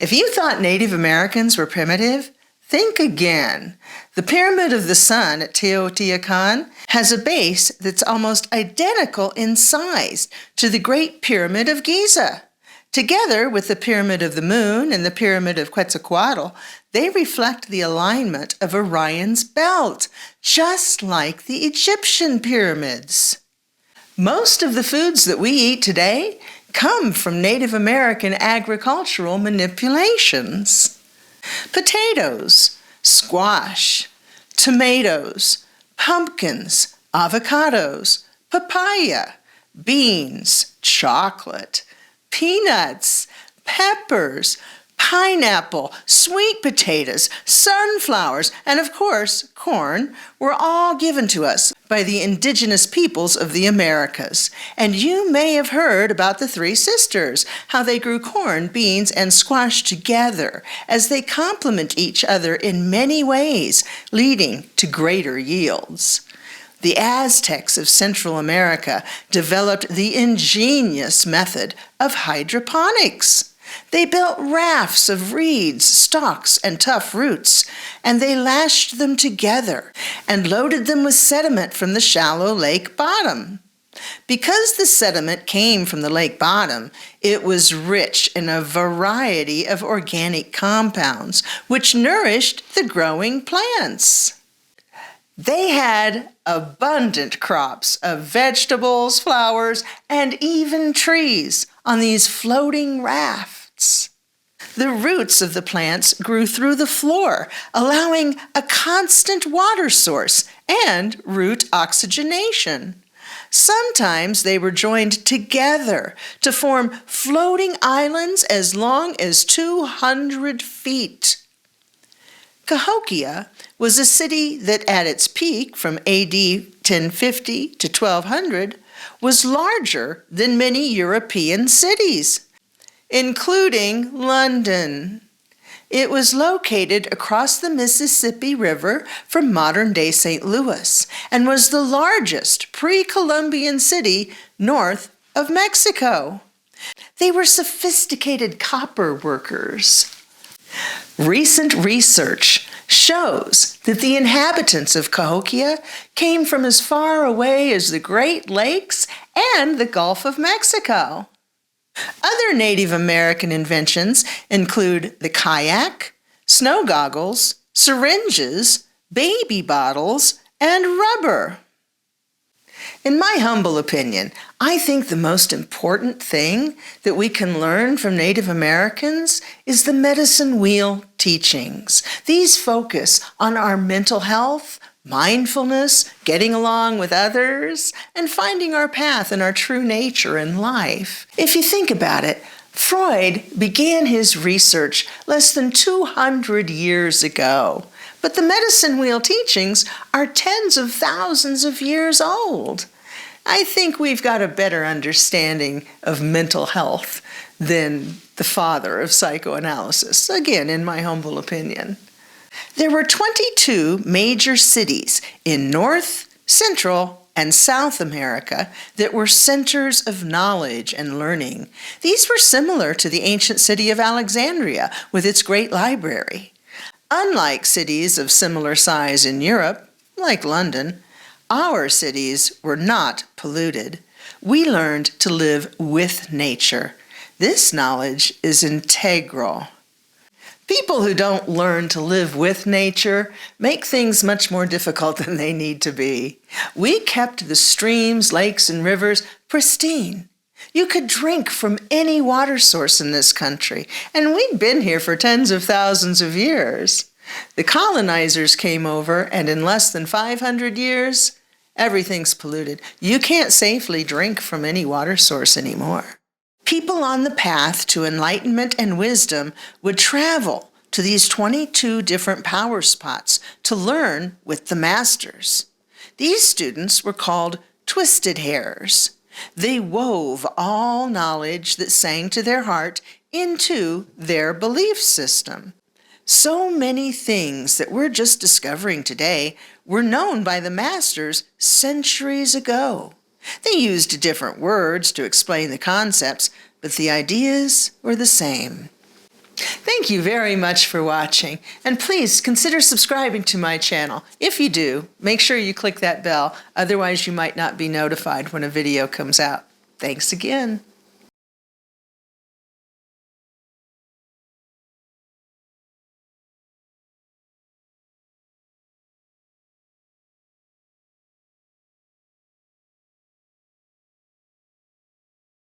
If you thought Native Americans were primitive, think again. The Pyramid of the Sun at Teotihuacan has a base that's almost identical in size to the Great Pyramid of Giza. Together with the Pyramid of the Moon and the Pyramid of Quetzalcoatl, they reflect the alignment of Orion's belt, just like the Egyptian pyramids. Most of the foods that we eat today come from Native American agricultural manipulations. Potatoes, squash, tomatoes, pumpkins, avocados, papaya, beans, chocolate, peanuts, peppers, pineapple, sweet potatoes, sunflowers, and of course, corn were all given to us by the indigenous peoples of the Americas. And you may have heard about the three sisters, how they grew corn, beans, and squash together as they complement each other in many ways, leading to greater yields. The Aztecs of Central America developed the ingenious method of hydroponics. They built rafts of reeds, stalks, and tough roots, and they lashed them together and loaded them with sediment from the shallow lake bottom. Because the sediment came from the lake bottom, it was rich in a variety of organic compounds, which nourished the growing plants. They had abundant crops of vegetables, flowers, and even trees on these floating rafts. The roots of the plants grew through the floor, allowing a constant water source and root oxygenation. Sometimes they were joined together to form floating islands as long as 200 feet. Cahokia was a city that at its peak from AD 1050 to 1200 was larger than many European cities, including London. It was located across the Mississippi River from modern-day St. Louis and was the largest pre-Columbian city north of Mexico. They were sophisticated copper workers. Recent research shows that the inhabitants of Cahokia came from as far away as the Great Lakes and the Gulf of Mexico. Other Native American inventions include the kayak, snow goggles, syringes, baby bottles, and rubber. In my humble opinion, I think the most important thing that we can learn from Native Americans is the medicine wheel teachings. These focus on our mental health, mindfulness, getting along with others, and finding our path and our true nature in life. If you think about it, Freud began his research less than 200 years ago, but the medicine wheel teachings are tens of thousands of years old. I think we've got a better understanding of mental health than the father of psychoanalysis, again, in my humble opinion. There were 22 major cities in North, Central, and South America that were centers of knowledge and learning. These were similar to the ancient city of Alexandria with its great library. Unlike cities of similar size in Europe, like London, our cities were not polluted. We learned to live with nature. This knowledge is integral. People who don't learn to live with nature make things much more difficult than they need to be. We kept the streams, lakes, and rivers pristine. You could drink from any water source in this country, and we'd been here for tens of thousands of years. The colonizers came over, and in less than 500 years, everything's polluted. You can't safely drink from any water source anymore. People on the path to enlightenment and wisdom would travel to these 22 different power spots to learn with the masters. These students were called twisted hairs. They wove all knowledge that sang to their heart into their belief system. So many things that we're just discovering today were known by the masters centuries ago. They used different words to explain the concepts, but the ideas were the same. Thank you very much for watching, and please consider subscribing to my channel. If you do, make sure you click that bell, otherwise you might not be notified when a video comes out. Thanks again.